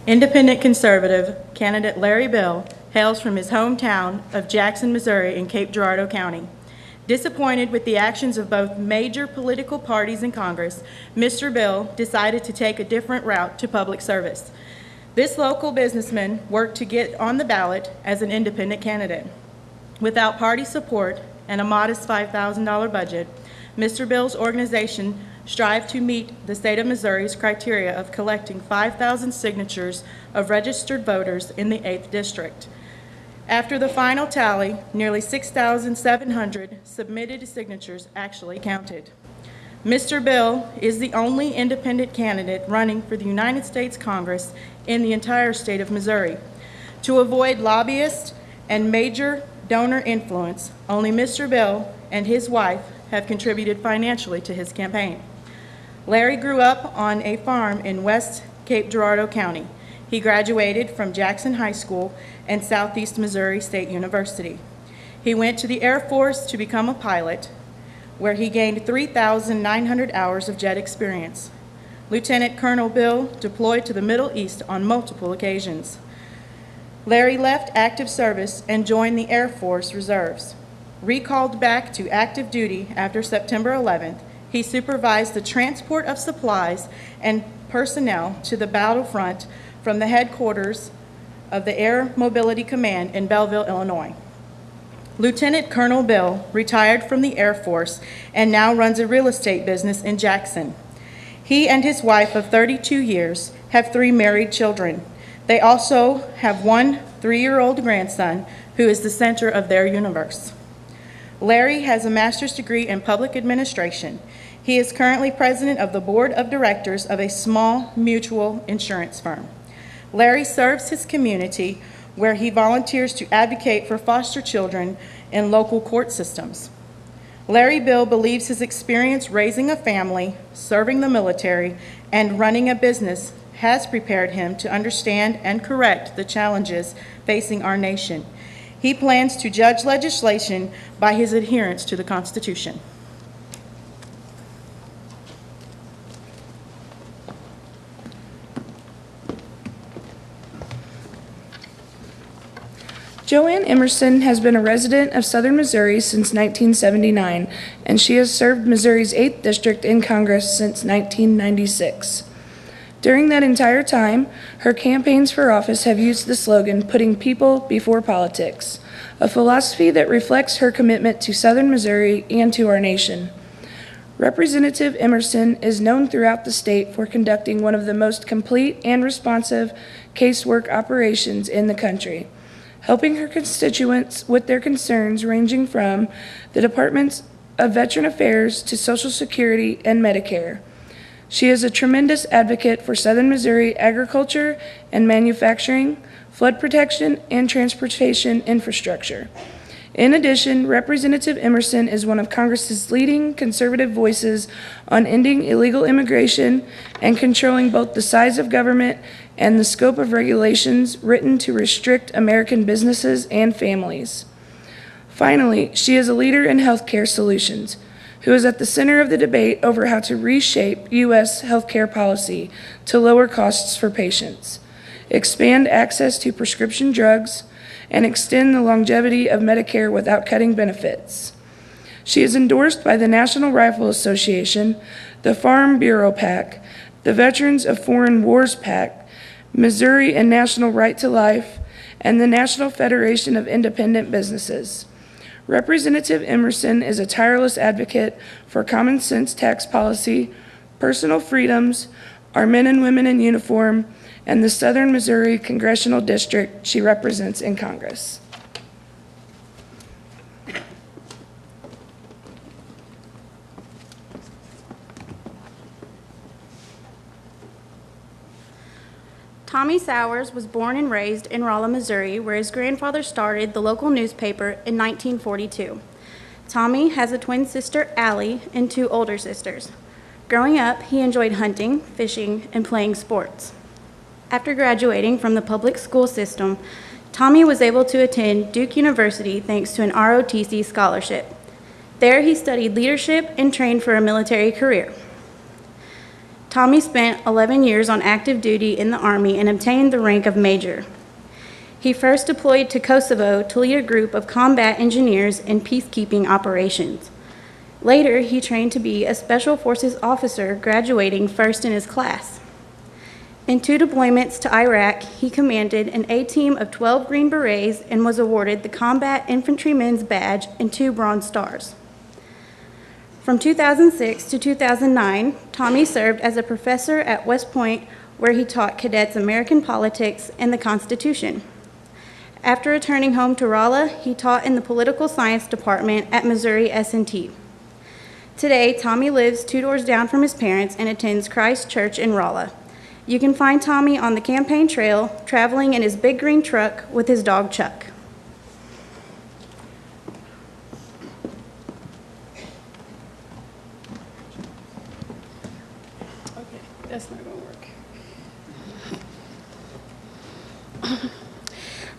Independent conservative candidate Larry Bill hails from his hometown of Jackson, Missouri in Cape Girardeau County. Disappointed with the actions of both major political parties in Congress, Mr. Bill decided to take a different route to public service. This local businessman worked to get on the ballot as an independent candidate. Without party support and a modest $5,000 budget, Mr. Bill's organization strived to meet the state of Missouri's criteria of collecting 5,000 signatures of registered voters in the 8th District. After the final tally, nearly 6,700 submitted signatures actually counted. Mr. Bill is the only independent candidate running for the United States Congress in the entire state of Missouri. To avoid lobbyists and major donor influence, only Mr. Bill and his wife have contributed financially to his campaign. Larry grew up on a farm in West Cape Girardeau County. He graduated from Jackson High School and Southeast Missouri State University. He went to the Air Force to become a pilot, where he gained 3,900 hours of jet experience. Lieutenant Colonel Bill deployed to the Middle East on multiple occasions. Larry left active service and joined the Air Force Reserves. Recalled back to active duty after September 11th, he supervised the transport of supplies and personnel to the battlefront from the headquarters of the Air Mobility Command in Belleville, Illinois. Lieutenant Colonel Bill retired from the Air Force and now runs a real estate business in Jackson. He and his wife of 32 years have 3 married children. They also have one 3-year-old grandson who is the center of their universe. Larry has a master's degree in public administration. He is currently president of the board of directors of a small mutual insurance firm. Larry serves his community where he volunteers to advocate for foster children in local court systems. Larry Bill believes his experience raising a family, serving the military, and running a business has prepared him to understand and correct the challenges facing our nation. He plans to judge legislation by his adherence to the Constitution. Joanne Emerson has been a resident of Southern Missouri since 1979, and she has served Missouri's 8th District in Congress since 1996. During that entire time, her campaigns for office have used the slogan, "Putting people before politics," a philosophy that reflects her commitment to Southern Missouri and to our nation. Representative Emerson is known throughout the state for conducting one of the most complete and responsive casework operations in the country, helping her constituents with their concerns ranging from the Departments of Veteran Affairs to Social Security and Medicare. She is a tremendous advocate for Southern Missouri agriculture and manufacturing, flood protection, and transportation infrastructure. In addition, Representative Emerson is one of Congress's leading conservative voices on ending illegal immigration and controlling both the size of government and the scope of regulations written to restrict American businesses and families. Finally, she is a leader in healthcare solutions, who is at the center of the debate over how to reshape U.S. healthcare policy to lower costs for patients, expand access to prescription drugs, and extend the longevity of Medicare without cutting benefits. She is endorsed by the National Rifle Association, the Farm Bureau PAC, the Veterans of Foreign Wars PAC, Missouri and National Right to Life, and the National Federation of Independent Businesses. Representative Emerson is a tireless advocate for common sense tax policy, personal freedoms, our men and women in uniform, and the Southern Missouri Congressional District she represents in Congress. Tommy Sowers was born and raised in Rolla, Missouri, where his grandfather started the local newspaper in 1942. Tommy has a twin sister, Allie, and 2 older sisters. Growing up, he enjoyed hunting, fishing, and playing sports. After graduating from the public school system, Tommy was able to attend Duke University thanks to an ROTC scholarship. There, he studied leadership and trained for a military career. Tommy spent 11 years on active duty in the Army and obtained the rank of Major. He first deployed to Kosovo to lead a group of combat engineers in peacekeeping operations. Later, he trained to be a Special Forces officer, graduating first in his class. In 2 deployments to Iraq, he commanded an A-team of 12 Green Berets and was awarded the Combat Infantryman's Badge and 2 Bronze Stars. From 2006 to 2009, Tommy served as a professor at West Point, where he taught cadets American politics and the Constitution. After returning home to Rolla, he taught in the political science department at Missouri S&T. Today, Tommy lives 2 doors down from his parents and attends Christ Church in Rolla. You can find Tommy on the campaign trail, traveling in his big green truck with his dog Chuck. Okay, that's not gonna work.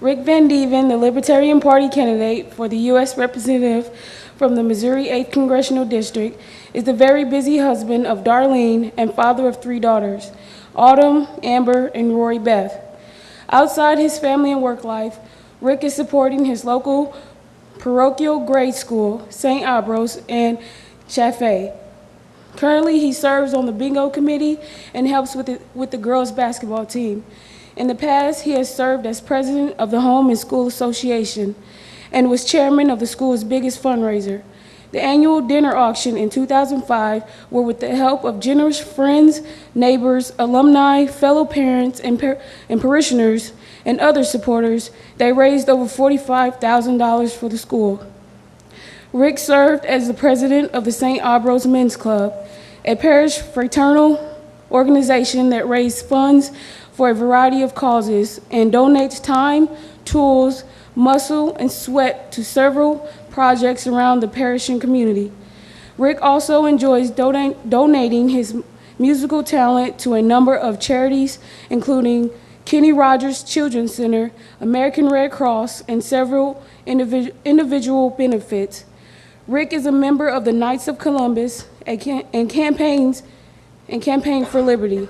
Rick Van Dieven, the Libertarian Party candidate for the U.S. Representative from the Missouri 8th Congressional District, is the very busy husband of Darlene and father of 3 daughters, Autumn, Amber, and Rory Beth. Outside his family and work life, Rick is supporting his local parochial grade school, St. Ambrose, and Chaffee. Currently, he serves on the bingo committee and helps with the girls' basketball team. In the past, he has served as president of the Home and School Association and was chairman of the school's biggest fundraiser. The annual dinner auction in 2005 were with the help of generous friends, neighbors, alumni, fellow parents, and parishioners, and other supporters. They raised over $45,000 for the school. Rick served as the president of the St. Ambrose Men's Club, a parish fraternal organization that raised funds for a variety of causes and donates time, tools, muscle, and sweat to several projects around the parish and community. Rick also enjoys donating his musical talent to a number of charities, including Kenny Rogers Children's Center, American Red Cross, and several individual benefits. Rick is a member of the Knights of Columbus and Campaign for Liberty.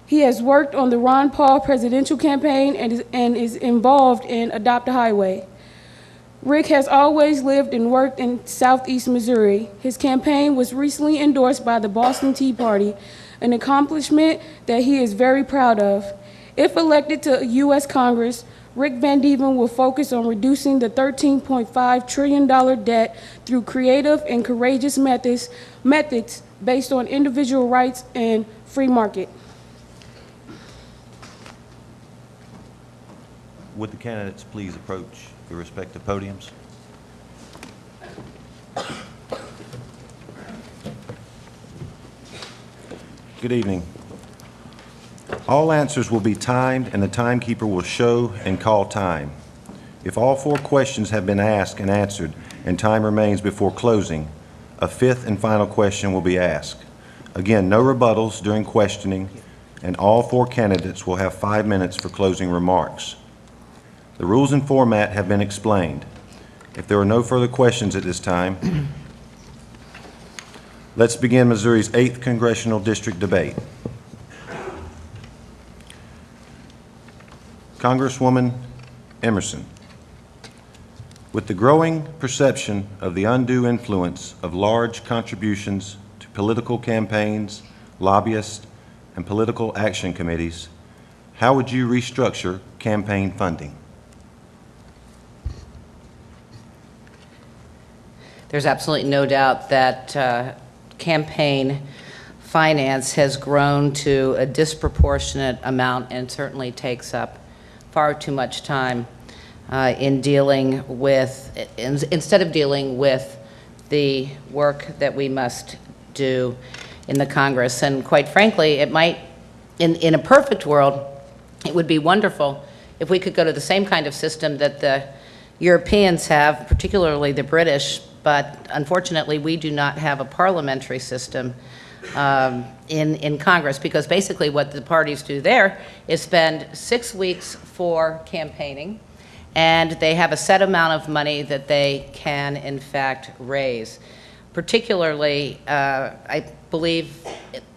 He has worked on the Ron Paul presidential campaign and is involved in Adopt a Highway. Rick has always lived and worked in Southeast Missouri. His campaign was recently endorsed by the Boston Tea Party, an accomplishment that he is very proud of. If elected to U.S. Congress, Rick Van Dieven will focus on reducing the $13.5 trillion debt through creative and courageous methods based on individual rights and free market. Would the candidates please approach your respective podiums? Good evening. All answers will be timed, and the timekeeper will show and call time. If all 4 questions have been asked and answered and time remains before closing, a 5th and final question will be asked. Again, no rebuttals during questioning, and all 4 candidates will have 5 minutes for closing remarks. The rules and format have been explained. If there are no further questions at this time, let's begin Missouri's 8th Congressional District debate. Congresswoman Emerson, with the growing perception of the undue influence of large contributions to political campaigns, lobbyists, and political action committees, how would you restructure campaign funding? There's absolutely no doubt that campaign finance has grown to a disproportionate amount and certainly takes up far too much time in dealing with, instead of dealing with the work that we must do in the Congress. And quite frankly, it might, in a perfect world, it would be wonderful if we could go to the same kind of system that the Europeans have, particularly the British, but unfortunately we do not have a parliamentary system in Congress, because basically what the parties do there is spend 6 weeks for campaigning, and they have a set amount of money that they can in fact raise. Particularly, I believe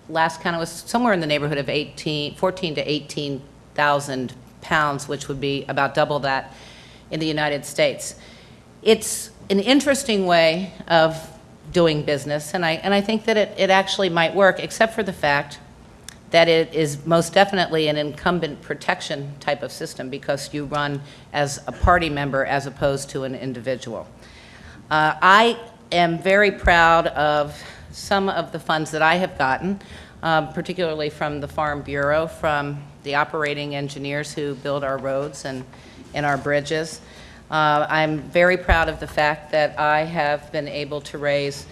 last count, it was somewhere in the neighborhood of 14 to 18,000 pounds, which would be about double that in the United States. It's an interesting way of doing business, and I think that it actually might work, except for the fact that it is most definitely an incumbent protection type of system because you run as a party member as opposed to an individual. I am very proud of some of the funds that I have gotten, particularly from the Farm Bureau, from the operating engineers who build our roads and our bridges. I'm very proud of the fact that I have been able to raise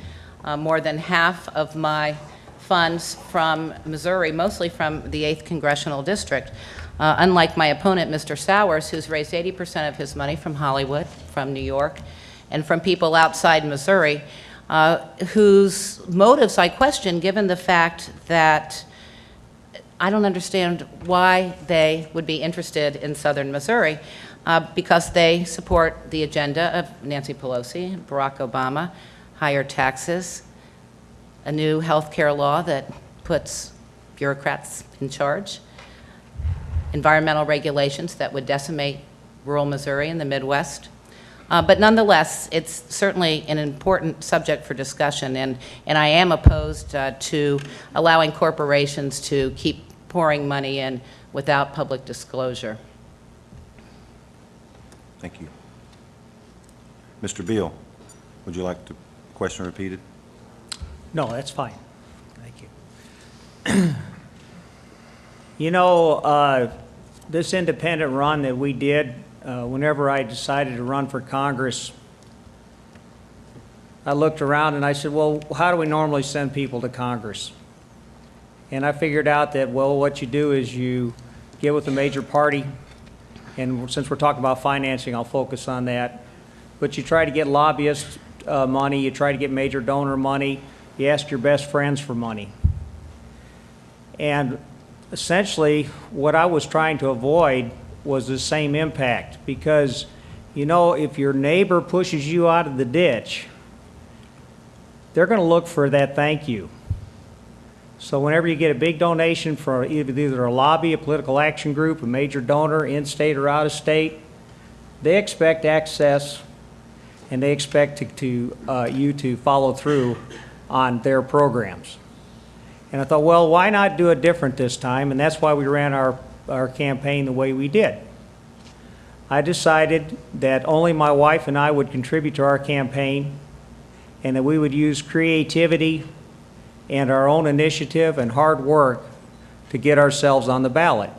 more than half of my funds from Missouri, mostly from the 8th Congressional District. Unlike my opponent, Mr. Sowers, who's raised 80% of his money from Hollywood, from New York, and from people outside Missouri, whose motives I question, given the fact that I don't understand why they would be interested in southern Missouri, because they support the agenda of Nancy Pelosi, Barack Obama, higher taxes, a new health care law that puts bureaucrats in charge, environmental regulations that would decimate rural Missouri and the Midwest. But nonetheless, it's certainly an important subject for discussion, and I am opposed to allowing corporations to keep pouring money in without public disclosure. Thank you. Mr. Beal, would you like the question repeated? No, that's fine. Thank you. You know, this independent run that we did, whenever I decided to run for Congress, I looked around and I said, well, how do we normally send people to Congress? And I figured out that, well, what you do is you get with a major party, and since we're talking about financing, I'll focus on that. But you try to get lobbyist money, you try to get major donor money, you ask your best friends for money. And essentially, what I was trying to avoid was the same impact, because, you know, if your neighbor pushes you out of the ditch, they're going to look for that thank you. So whenever you get a big donation for either a lobby, a political action group, a major donor, in-state or out-of-state, they expect access, and they expect you to follow through on their programs. And I thought, well, why not do it different this time? And that's why we ran our campaign the way we did. I decided that only my wife and I would contribute to our campaign, and that we would use creativity and our own initiative and hard work to get ourselves on the ballot.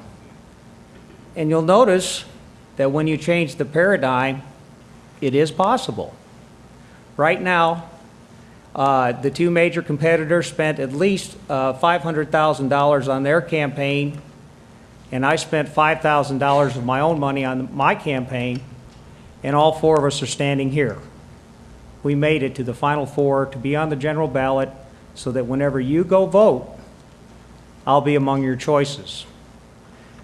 And you'll notice that when you change the paradigm, it is possible. Right now, the two major competitors spent at least $500,000 on their campaign, and I spent $5,000 of my own money on my campaign, and all four of us are standing here. We made it to the final four to be on the general ballot, so that whenever you go vote, I'll be among your choices.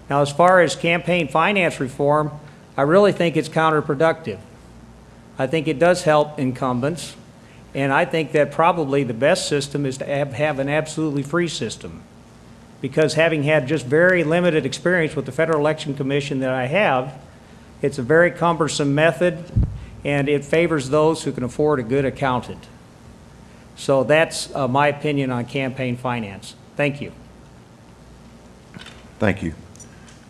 Now, as far as campaign finance reform, I really think it's counterproductive. I think it does help incumbents, and I think that probably the best system is to have an absolutely free system. Because having had just very limited experience with the Federal Election Commission that I have, it's a very cumbersome method, and it favors those who can afford a good accountant. So that's my opinion on campaign finance. Thank you. Thank you.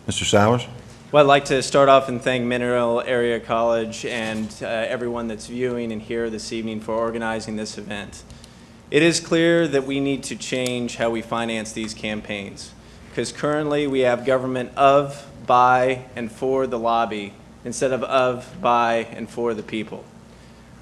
Mr. Sowers? Well, I'd like to start off and thank Mineral Area College and everyone that's viewing and here this evening for organizing this event. It is clear that we need to change how we finance these campaigns, because currently we have government of, by, and for the lobby instead of, by, and for the people.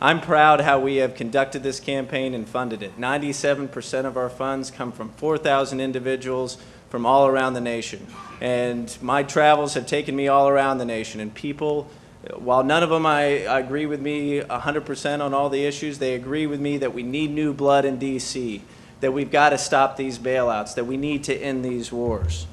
I'm proud how we have conducted this campaign and funded it. 97% of our funds come from 4,000 individuals from all around the nation. And my travels have taken me all around the nation. And people, while none of them I agree with me 100% on all the issues, they agree with me that we need new blood in D.C., that we've got to stop these bailouts, that we need to end these wars.